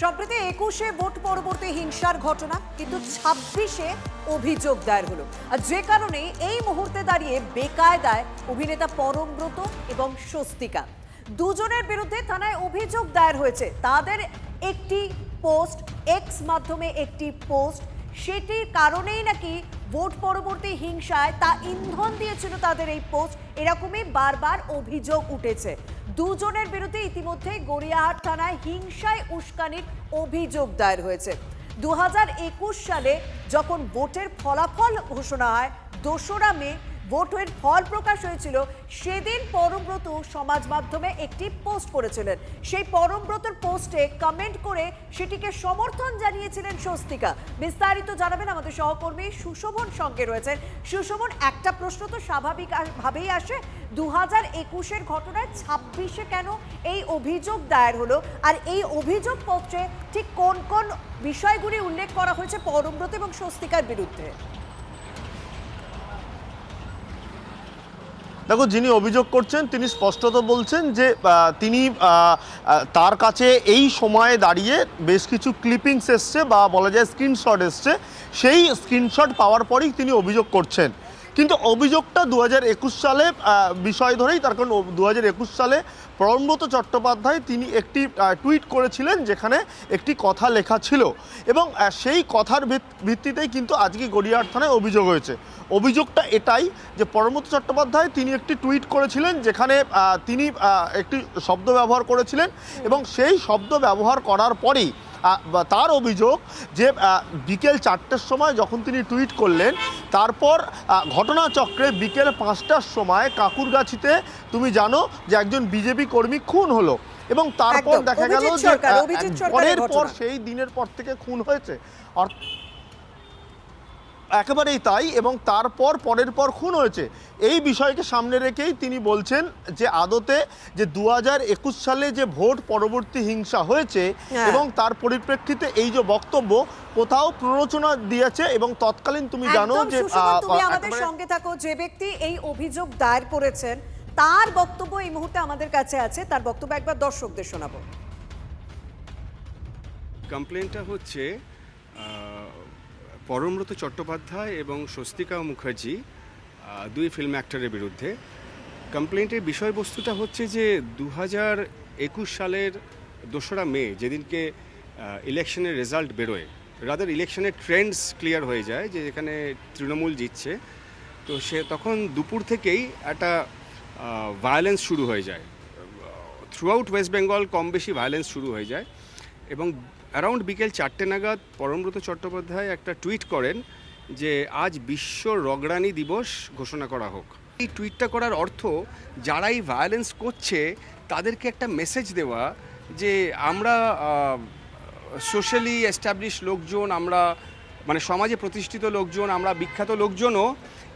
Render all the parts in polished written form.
সম্প্রতি 21-এ ভোট পরবর্তী হিংসার ঘটনা, কিন্তু 26-এ অভিযোগ দায়ের হলো। আর যে কারণে এই মুহূর্তে দাঁড়িয়ে বেকায়দায় অভিনেতা পরমব্রত এবং স্বস্তিকা। দুজনের বিরুদ্ধে থানায় অভিযোগ দায়ের হয়েছে। তাদের একটি পোস্ট, এক্স মাধ্যমে একটি পোস্ট, সেটির কারণেই নাকি ভোট পরবর্তী হিংসায় তা ইন্ধন দিয়েছিল তাদের এই পোস্ট, এরকমই বারবার অভিযোগ উঠেছে। দুজনের বিরুদ্ধে ইতিমধ্যে গড়িয়াহাট থানায় হিংসায় উস্কানির অভিযোগ দায়ের হয়েছে। 2021 সালে যখন ভোটের ফলাফল ঘোষণা হয়, 2রা মে ভোটের ফল প্রকাশ হয়েছিল, সেদিন পরমব্রত সমাজ মাধ্যমে একটি পোস্ট করেছিলেন। সেই পরমব্রতর পোস্টে কমেন্ট করে সেটিকে সমর্থন জানিয়েছিলেন স্বস্তিকা। বিস্তারিত জানাবেন আমাদের সহকর্মী সুশোভন সঙ্গে রয়েছেন। সুশোভন, একটা প্রশ্ন তো স্বাভাবিকভাবেই আসে, 2021-এর ঘটনায় 26-এ কেন এই অভিযোগ দায়ের হলো? আর এই অভিযোগ পত্রে ঠিক কোন কোন বিষয়গুলি উল্লেখ করা হয়েছে পরমব্রত এবং স্বস্তিকার বিরুদ্ধে? দেখো, যিনি অভিযোগ করছেন তিনি স্পষ্টত বলছেন যে তিনি তার কাছে এই সময়ে দাঁড়িয়ে বেশ কিছু ক্লিপিংস এসছে বা বলা যায় স্ক্রিনশট এসছে। সেই স্ক্রিনশট পাওয়ার পরেই তিনি অভিযোগ করছেন। কিন্তু অভিযোগটা 2021 সালে বিষয় ধরেই, তার কারণ 2021 সালে পরমব্রত চট্টোপাধ্যায় তিনি একটি টুইট করেছিলেন যেখানে একটি কথা লেখা ছিল, এবং সেই কথার ভিত্তিতেই কিন্তু আজকে গড়িয়াহাট থানায় অভিযোগ হয়েছে। অভিযোগটা এটাই যে পরমব্রত চট্টোপাধ্যায় তিনি একটি টুইট করেছিলেন যেখানে তিনি একটি শব্দ ব্যবহার করেছিলেন, এবং সেই শব্দ ব্যবহার করার পরেই তার অভিযোগ যে বিকেল 4টের সময় যখন তিনি টুইট করলেন, তারপর ঘটনাচক্রে বিকেল 5টার সময় কাকুরগাছিতে তুমি জানো যে একজন বিজেপি কর্মী খুন হলো, এবং তারপর দেখা গেল যে পরের পর সেই দিনের পর থেকে খুন হয়েছে। একেবারেই তাই, এবং তারপর পরের পর খুন হয়েছে। এই বিষয়কে সামনে রেখেই তিনি বলছেন যে আদতে যে 2021 সালে যে ভোট পরবর্তী হিংসা হয়েছে এবং তার পরিপ্রেক্ষিতে এই যে বক্তব্য কোথাও প্ররোচনা দিয়েছে, এবং তৎকালীন তুমি জানো যে তুমি আমাদের সঙ্গে থাকো, যে ব্যক্তি এই অভিযোগ দায়ের করেছেন তার বক্তব্য এই মুহূর্তে আমাদের কাছে আছে। তার বক্তব্য একবার দর্শকদের শোনাবো। কমপ্লেনটা হচ্ছে পরমব্রত চট্টোপাধ্যায় এবং স্বস্তিকা মুখার্জি, দুই ফিল্ম অ্যাক্টরের বিরুদ্ধে। কমপ্লেন্টের বিষয়বস্তুটা হচ্ছে যে 2021 সালের 2রা মে যেদিনকে ইলেকশনের রেজাল্ট বেরোয়, রাদার ইলেকশনের ট্রেন্ডস ক্লিয়ার হয়ে যায় যে এখানে তৃণমূল জিতছে, তো সে তখন দুপুর থেকেই একটা ভায়োলেন্স শুরু হয়ে যায়। থ্রু আউট ওয়েস্ট বেঙ্গল কম বেশি ভায়োলেন্স শুরু হয়ে যায়, এবং অ্যারাউন্ড বিকেল 4টে নাগাদ পরমব্রত চট্টোপাধ্যায় একটা টুইট করেন যে আজ বিশ্ব রগড়ানি দিবস ঘোষণা করা হোক। এই টুইটটা করার অর্থ যারা এই ভায়োলেন্স করছে তাদেরকে একটা মেসেজ দেওয়া যে আমরা সোশ্যালি এস্টাবলিশ লোকজন, আমরা মানে সমাজে প্রতিষ্ঠিত লোকজন, আমরা বিখ্যাত লোকজনও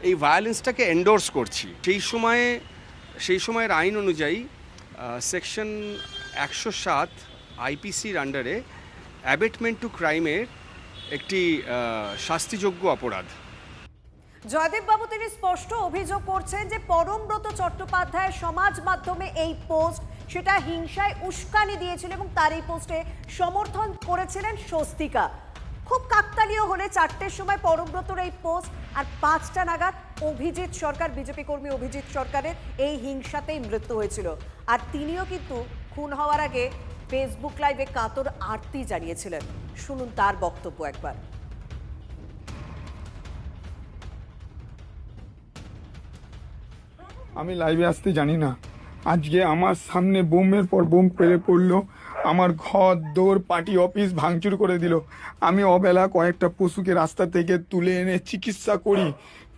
এই ভায়োলেন্সটাকে এন্ডোর্স করছি। সেই সময়ের আইন অনুযায়ী সেকশন 107 আইপিসির আন্ডারে অ্যাবেটমেন্ট টু ক্রাইমের একটি শাস্তিযোগ্য অপরাধ। জয়দেব বাবু তিনি স্পষ্ট অভিযোগ করছেন যে পরমব্রত চট্টোপাধ্যায়ের সমাজ মাধ্যমে এই পোস্ট, সেটা হিংসায় উস্কানি দিয়েছিল এবং তার এই পোস্টে সমর্থন করেছিলেন স্বস্তিকা। খুব কাকতালীয় হলে 4টের সময় পরমব্রতর এই পোস্ট, আর 5টা নাগাদ অভিজিৎ সরকার, বিজেপি কর্মী অভিজিৎ সরকারের এই হিংসাতেই মৃত্যু হয়েছিল। আর তিনিও কিন্তু খুন হওয়ার আগে ফেসবুক লাইভে কাতর আরতি জানিয়েছিলেন। শুনুন তার বক্তব্য একবার। আমি লাইভে আসতে জানি না, আজকে আমার সামনে বোমের পর বোম ফেলে পড়লো, আমার ঘর দৌড় পার্টি অফিস ভাঙচুর করে দিল। আমি অবেলা কয়েকটা পশুকে রাস্তা থেকে তুলে এনে চিকিৎসা করি,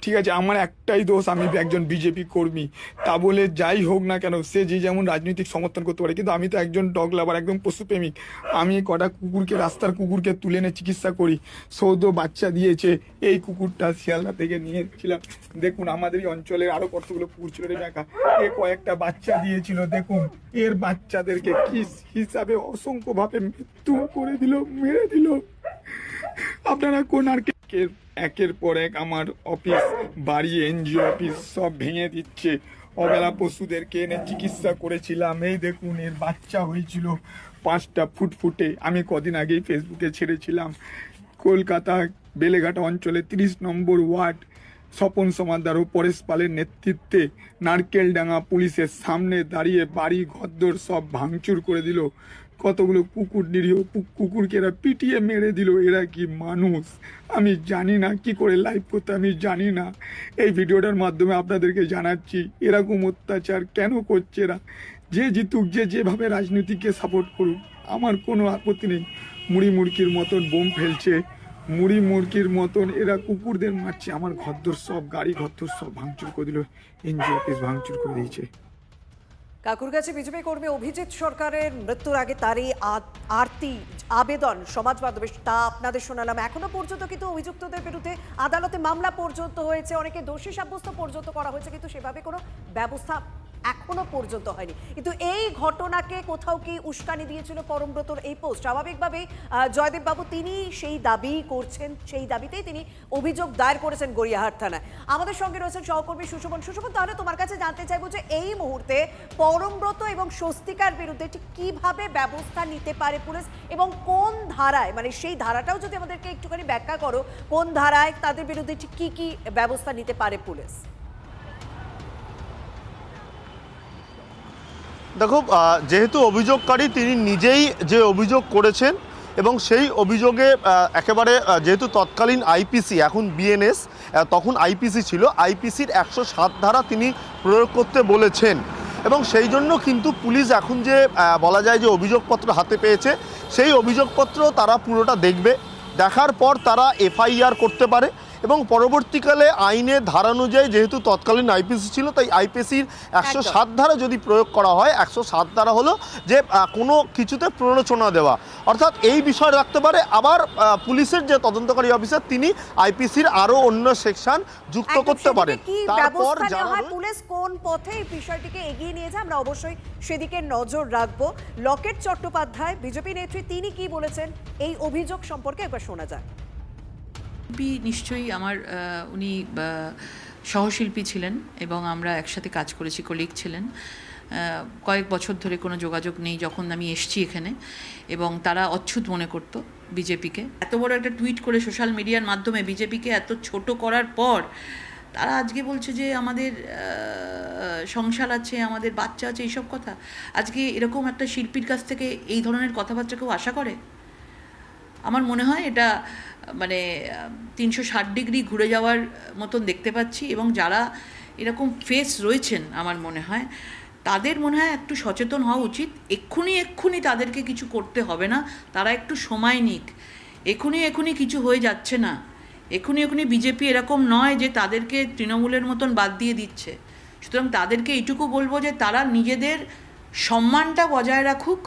ঠিক আছে? আমার একটাই দোষ, আমি একজন বিজেপি কর্মী। তা বলে যাই হোক না কেন, সে যে যেমন রাজনৈতিক সমর্থন করতে পারে, কিন্তু আমি তো একজন ডগ লাভার, একদম পশুপ্রেমিক। আমি কটা কুকুরকে, রাস্তার কুকুরকে তুলে এনে চিকিৎসা করি। সৌদ বাচ্চা দিয়েছে। এই কুকুরটা শিয়ালদা থেকে নিয়েছিলাম। দেখুন আমাদের এই অঞ্চলের আরো কতগুলো কুকুর ছিল রে দেখা, এ কয়েকটা বাচ্চা দিয়েছিল। দেখুন এর বাচ্চাদেরকে কি হিসাবে অসংখ্যভাবে মৃত্যু করে দিল, মেরে দিল। আপনারা কোন আর একের পর এক আমার অফিস, বাড়ি, এনজিও অফিস সব ভেঙে দিচ্ছে। অবেলা পশুদেরকে এনে চিকিৎসা করেছিলাম। এই দেখুন এর বাচ্চা হয়েছিল, 5টা ফুটফুটে। আমি কদিন আগেই ফেসবুকে ছেড়েছিলাম, কলকাতা বেলেঘাট অঞ্চলে 30 নম্বর ওয়ার্ড স্বপন সমাদ্দার ও পরেশ পালের নেতৃত্বে নারকেলডাঙ্গা পুলিশের সামনে দাঁড়িয়ে বাড়ি ঘরদোর সব ভাঙচুর করে দিল। কতগুলো কুকুর, নিরীহ কুকুরকে এরা পিটিয়ে মেরে দিল। এরা কি মানুষ? আমি জানি না কি করে লাইভ করতে, আমি জানি না। এই ভিডিওটার মাধ্যমে আপনাদেরকে জানাচ্ছি এরকম অত্যাচার কেন করছে এরা। যে জিতুক, যে যেভাবে রাজনীতিকে সাপোর্ট করুক, আমার কোনো আপত্তি নেই। মুড়ি মুড়কির মতন বোম ফেলছে, মুড়ি মুড়কির মতন এরা কুকুরদের মারছে। আমার ঘরদোর সব, গাড়ি ঘরদোর সব ভাঙচুর করে দিল, এনজিও অফিস ভাঙচুর করে দিয়েছে। কাকুরগাছি বিজেপি কর্মী অভিজিৎ সরকারের মৃত্যুর আগে তারই আরতি আবেদন সমাজ মাধ্যমে, তা আপনাদের শোনালাম। এখনো পর্যন্ত কিন্তু অভিযুক্তদের বিরুদ্ধে আদালতে মামলা পর্যন্ত হয়েছে, অনেকে দোষী সাব্যস্ত পর্যন্ত করা হয়েছে, কিন্তু সেভাবে কোনো ব্যবস্থা এখনো পর্যন্ত হয়নি। কিন্তু এই ঘটনাকে কোথাও কি উস্কানি দিয়েছিল পরমব্রতর এই পোস্ট? স্বাভাবিকভাবেই জয়দেব বাবু তিনি সেই দাবি করছেন, সেই দাবিতেই তিনি অভিযোগ দায়ের করেছেন গড়িয়াহাট থানায়। আমাদের সঙ্গে রয়েছেন সহকর্মী সুশোভন। সুশোভন, তাহলে তোমার কাছে জানতে চাইবো যে এই মুহূর্তে পরমব্রত এবং স্বস্তিকার বিরুদ্ধে ঠিক কিভাবে ব্যবস্থা নিতে পারে পুলিশ, এবং কোন ধারায়, মানে সেই ধারাটাও যদি আমাদেরকে একটুখানি ব্যাখ্যা করো, কোন ধারায় তাদের বিরুদ্ধে ঠিক কি কি ব্যবস্থা নিতে পারে পুলিশ? দেখো, যেহেতু অভিযোগকারী তিনি নিজেই যে অভিযোগ করেছেন এবং সেই অভিযোগে একেবারে যেহেতু তৎকালীন আইপিসি, এখন বিএনএস, তখন আইপিসি ছিল, আইপিসির 107 ধারা তিনি প্রয়োগ করতে বলেছেন এবং সেই জন্য কিন্তু পুলিশ এখন যে বলা যায় যে অভিযোগপত্র হাতে পেয়েছে, সেই অভিযোগপত্র তারা পুরোটা দেখবে, দেখার পর তারা এফআইআর করতে পারে এবং পরবর্তীকালে আইনের ধারা অনুযায়ী, যেহেতু তৎকালীন আইপিসি ছিল, তাই আইপিসির 107 ধারা যদি প্রয়োগ করা হয়, 107 ধারা হলো যে কোনো কিছুতে প্ররোচনা দেওয়া, অর্থাৎ এই বিষয় রাখতে পারে। আবার পুলিশের যে তদন্তকারী অফিসার তিনি আইপিসির আরও অন্য সেকশন যুক্ত করতে পারেন। তারপর পুলিশ কোন পথে এই বিষয়টিকে এগিয়ে নিয়ে যায় আমরা অবশ্যই সেদিকে নজর রাখবো। লকেট চট্টোপাধ্যায় বিজেপি নেত্রী, তিনি কি বলেছেন এই অভিযোগ সম্পর্কে একবার শোনা যায়। নিশ্চয়ই আমার উনি সহশিল্পী ছিলেন এবং আমরা একসাথে কাজ করেছি, কলিগ ছিলেন। কয়েক বছর ধরে কোনো যোগাযোগ নেই যখন আমি এসছি এখানে, এবং তারা অচ্ছুত মনে করত বিজেপিকে। এত বড় একটা টুইট করে সোশ্যাল মিডিয়ার মাধ্যমে বিজেপিকে এত ছোট করার পর তারা আজকে বলছে যে আমাদের সংসার আছে, আমাদের বাচ্চা আছে, এইসব কথা। আজকে এরকম একটা শিল্পীর কাছ থেকে এই ধরনের কথাবার্তা কেউ আশা করে? আমার মনে হয় এটা মানে 360 ডিগ্রি ঘুরে যাওয়ার মতন দেখতে পাচ্ছি, এবং যারা এরকম ফেস রয়েছেন আমার মনে হয় তাদের মনে হয় একটু সচেতন হওয়া উচিত। এক্ষুনি তাদেরকে কিছু করতে হবে না, তারা একটু সময় নিক। এক্ষুনি কিছু হয়ে যাচ্ছে না। এক্ষুনি বিজেপি এরকম নয় যে তাদেরকে তৃণমূলের মতন বাদ দিয়ে দিচ্ছে। সুতরাং তাদেরকে এইটুকু বলবো যে তারা নিজেদের সম্মানটা বজায় রাখুক,